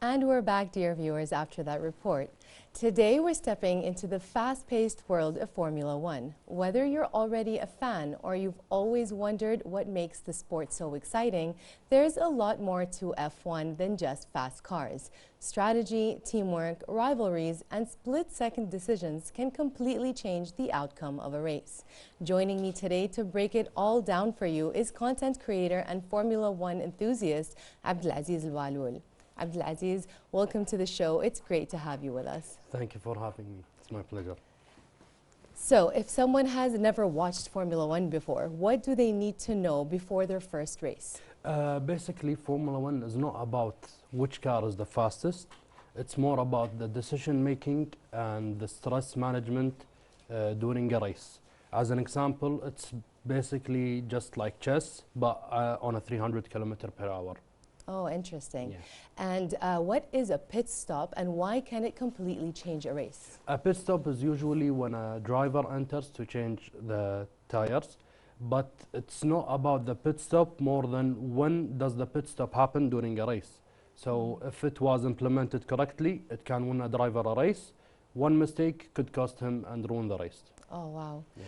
And we're back, dear viewers, after that report. Today, we're stepping into the fast-paced world of Formula One. Whether you're already a fan or you've always wondered what makes the sport so exciting, there's a lot more to F1 than just fast cars. Strategy, teamwork, rivalries, and split-second decisions can completely change the outcome of a race. Joining me today to break it all down for you is content creator and Formula One enthusiast, Abdulaziz Albalool. Abdulaziz, welcome to the show. It's great to have you with us. Thank you for having me. It's my pleasure. So, if someone has never watched Formula One before, what do they need to know before their first race? Basically, Formula One is not about which car is the fastest. It's more about the decision making and the stress management during a race. As an example, it's basically just like chess, but on a 300 km/h. Oh, interesting. Yeah. And what is a pit stop and why can it completely change a race? A pit stop is usually when a driver enters to change the tires, but it's not about the pit stop more than when does the pit stop happen during a race. So if it was implemented correctly, it can win a driver a race. One mistake could cost him and ruin the race. Oh, wow. Yeah.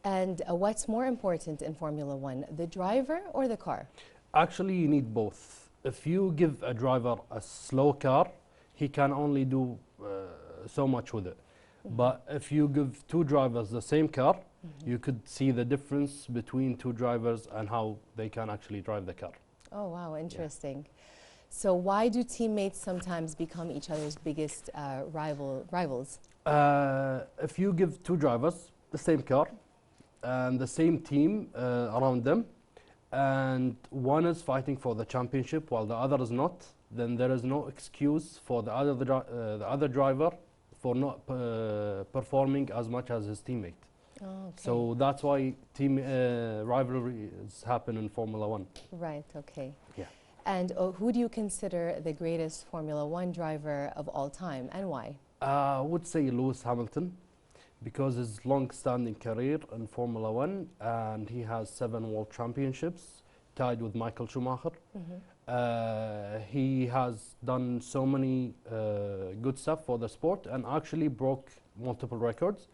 And what's more important in Formula One, the driver or the car? Actually, you need both. If you give a driver a slow car, he can only do so much with it. But if you give two drivers the same car, you could see the difference between two drivers and how they can actually drive the car. Oh, wow, interesting. Yeah. So why do teammates sometimes become each other's biggest rivals? If you give two drivers the same car and the same team around them, and one is fighting for the championship while the other is not, then there is no excuse for the other driver for not performing as much as his teammate. Oh, okay. So that's why team rivalries happen in Formula One. Right, okay. Yeah. And who do you consider the greatest Formula One driver of all time and why? I would say Lewis Hamilton, because his long-standing career in Formula One, and he has 7 world championships, tied with Michael Schumacher. He has done so many good stuff for the sport and actually broke multiple records.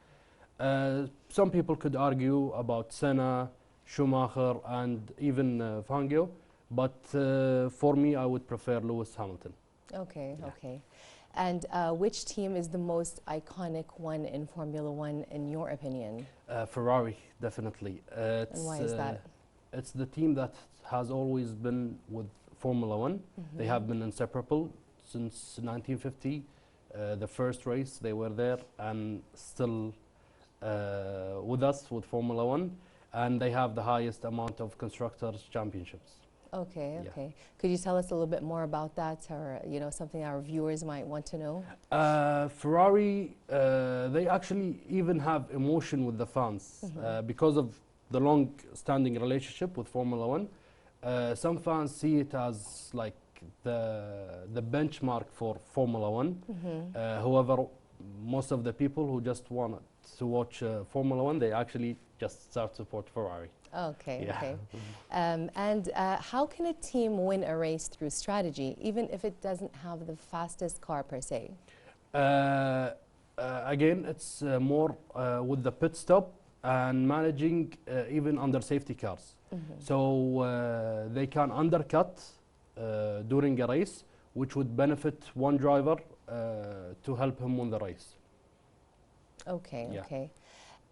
Some people could argue about Senna, Schumacher, and even Fangio, but for me, I would prefer Lewis Hamilton. Okay, Yeah. okay. And which team is the most iconic one in Formula One, in your opinion? Ferrari, definitely. And why is that? It's the team that has always been with Formula One. They have been inseparable since 1950. The first race, they were there and still with us with Formula One. And they have the highest amount of constructors' championships. Okay, Yeah. okay. Could you tell us a little bit more about that, or something our viewers might want to know? Ferrari, they actually even have emotion with the fans because of the long-standing relationship with Formula One. Some fans see it as like the benchmark for Formula One. However, most of the people who just want to watch Formula One, they actually just start to support Ferrari. Okay, Yeah. okay. And how can a team win a race through strategy, even if it doesn't have the fastest car per se? Again, it's more with the pit stop and managing even under safety cars. So they can undercut during a race, which would benefit one driver to help him win the race. Okay, Yeah. okay.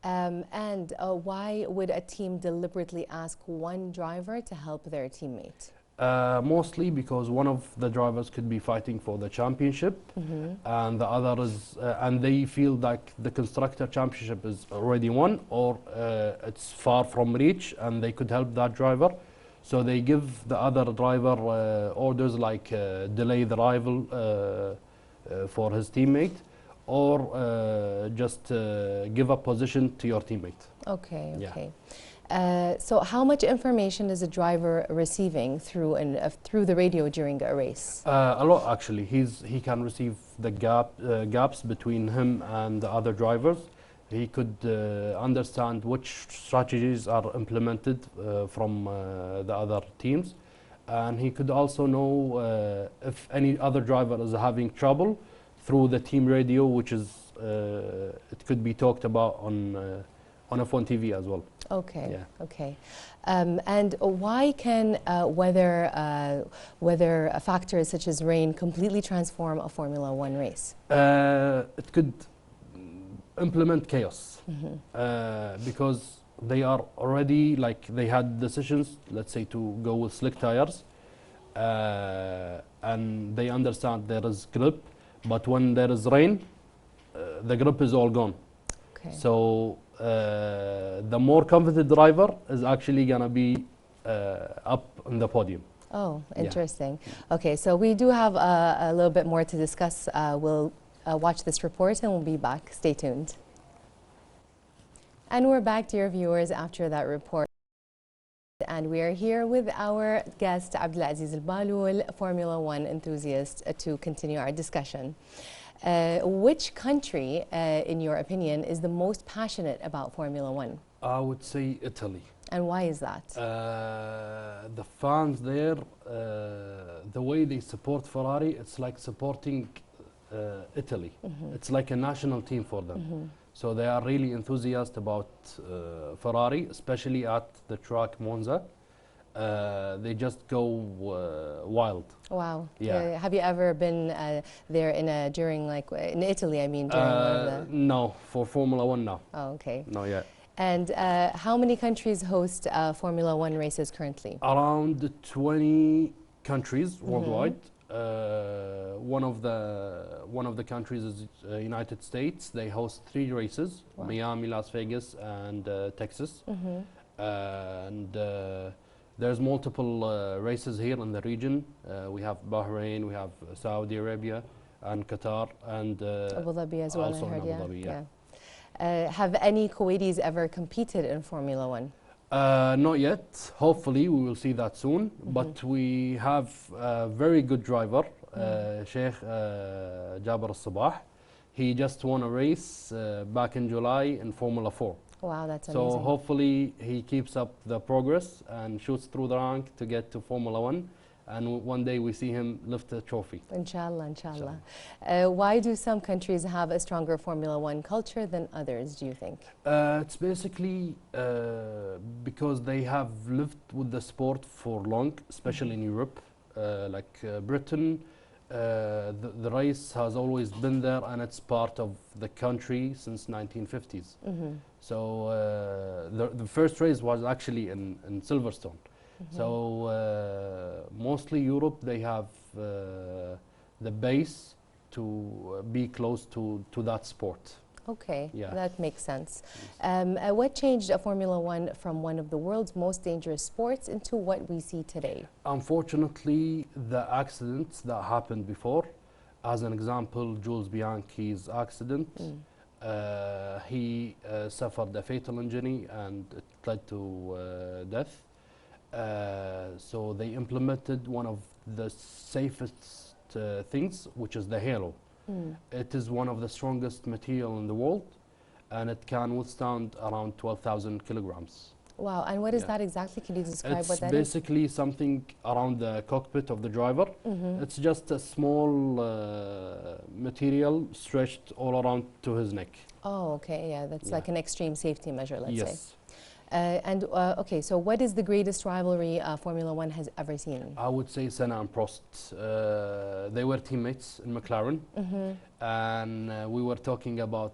And why would a team deliberately ask one driver to help their teammate? Mostly because one of the drivers could be fighting for the championship, and the other is, and they feel like the constructor championship is already won, or it's far from reach, and they could help that driver. So they give the other driver orders like delay the rival for his teammate, or just give a position to your teammate. Okay, Yeah. okay. So how much information is a driver receiving through the radio during a race? A lot, actually. He can receive the gaps between him and the other drivers. He could understand which strategies are implemented from the other teams. and he could also know if any other driver is having trouble through the team radio, which is it could be talked about on F1 TV as well. Okay. Yeah. Okay. And why can weather factors such as rain completely transform a Formula One race? It could implement chaos because they are already, like, they had decisions, let's say, to go with slick tires, and they understand there is grip, but when there is rain, the grip is all gone. Okay. So the more confident driver is actually gonna be up on the podium. Oh, interesting. Yeah. Okay, so we do have a little bit more to discuss. We'll watch this report and we'll be back. Stay tuned. And we're back, dear viewers, after that report. And we are here with our guest, Abdulaziz Albalool, Formula One enthusiast, to continue our discussion. Which country, in your opinion, is the most passionate about Formula One? I would say Italy. And why is that? The fans there, the way they support Ferrari, it's like supporting Italy. It's like a national team for them. So they are really enthusiastic about Ferrari, especially at the track Monza. They just go wild. Wow. Yeah. Have you ever been there during, like, in Italy, I mean, during one of the... No, for Formula One, no. Oh, okay. No, yet. And how many countries host Formula One races currently? Around 20 countries worldwide. One of the countries is United States. They host 3 races: Wow. Miami, Las Vegas, and Texas. And there's multiple races here in the region. We have Bahrain, we have Saudi Arabia, and Qatar, and Abu Dhabi as well, also I heard. in Abu Dhabi, yeah. Have any Kuwaitis ever competed in Formula One? Not yet. Hopefully we will see that soon. But we have a very good driver, Sheikh Jaber Al-Sabah. He just won a race back in July in Formula 4. Wow, that's amazing. So hopefully he keeps up the progress and shoots through the rank to get to Formula 1. And one day we see him lift a trophy. Inshallah, inshallah. Why do some countries have a stronger Formula One culture than others, do you think? It's basically because they have lived with the sport for long, especially in Europe. Like Britain, the race has always been there, and it's part of the country since 1950s. So the first race was actually in Silverstone. So mostly Europe, they have the base to be close to that sport. Okay, Yeah. that makes sense. What changed Formula One from one of the world's most dangerous sports into what we see today? Unfortunately, the accidents that happened before, as an example, Jules Bianchi's accident, he suffered a fatal injury and it led to death. So they implemented one of the safest things, which is the halo. It is one of the strongest material in the world, and it can withstand around 12,000 kilograms. Wow, and what is that exactly? Can you describe what that is? It's basically something around the cockpit of the driver. It's just a small material stretched all around to his neck. Oh, okay, yeah, that's like an extreme safety measure, let's say. Yes. Okay, so what is the greatest rivalry Formula One has ever seen? I would say Senna and Prost. They were teammates in McLaren, and we were talking about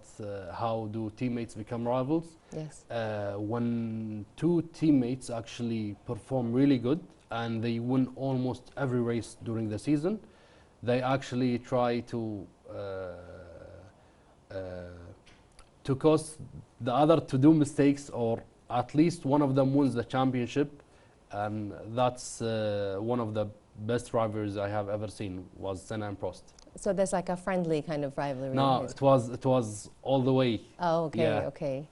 how do teammates become rivals. Yes. When 2 teammates actually perform really good and they win almost every race during the season, they actually try to cause the other to do mistakes, or at least one of them wins the championship, and that's one of the best rivalries I have ever seen, was Senna and Prost. So there's like a friendly kind of rivalry? No, it was all the way. Oh, okay, Yeah. okay.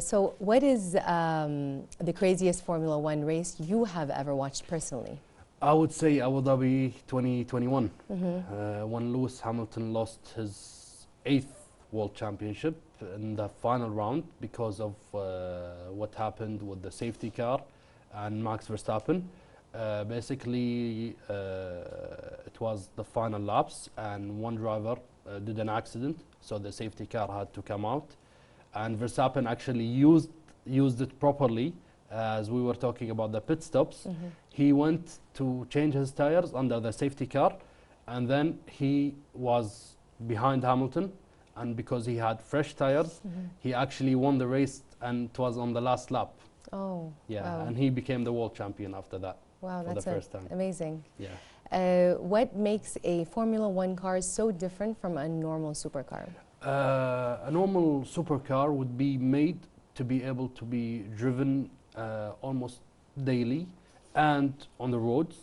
So what is the craziest Formula One race you have ever watched personally? I would say Abu Dhabi 2021, when Lewis Hamilton lost his 8th World Championship in the final round because of what happened with the safety car and Max Verstappen. Basically, it was the final laps, and one driver did an accident, so the safety car had to come out. And Verstappen actually used it properly. As we were talking about the pit stops, he went to change his tires under the safety car, and then he was behind Hamilton. And because he had fresh tires, he actually won the race, and it was on the last lap. Oh, yeah, wow. And he became the world champion after that. Wow, for that's the first time. Amazing. Yeah. What makes a Formula One car so different from a normal supercar? A normal supercar would be made to be able to be driven almost daily and on the roads.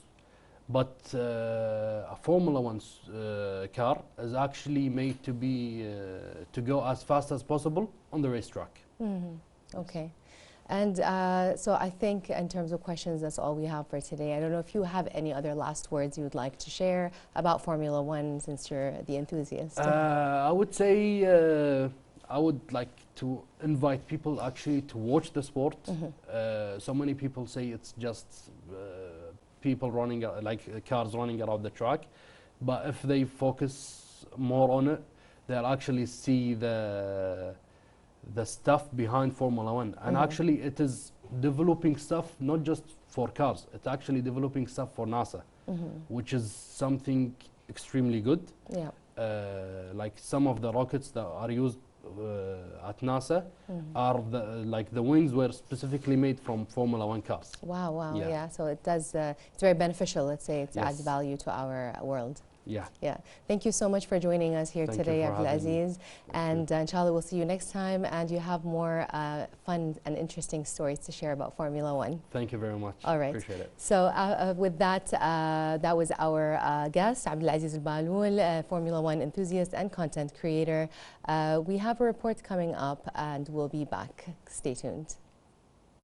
But a Formula One car is actually made to be to go as fast as possible on the racetrack. Okay. And so I think in terms of questions, that's all we have for today. I don't know if you have any other last words you would like to share about Formula One, since you're the enthusiast. I would say I would like to invite people actually to watch the sport. So many people say it's just people running, like cars running around the track. But if they focus more on it, they'll actually see the stuff behind Formula One. And actually it is developing stuff not just for cars, it's actually developing stuff for NASA, which is something extremely good. Yeah. Like some of the rockets that are used at NASA are the wings were specifically made from Formula One cars. Wow, wow, Yeah. yeah. So it does, it's very beneficial, let's say, it Yes. adds value to our world. Yeah. Yeah. Thank you so much for joining us here Thank you today, for having me. Abdulaziz. And inshallah, we'll see you next time. And you have more fun and interesting stories to share about Formula One. Thank you very much. All right. Appreciate it. So with that, that was our guest, Abdulaziz Albalool, Formula One enthusiast and content creator. We have a report coming up, and we'll be back. Stay tuned.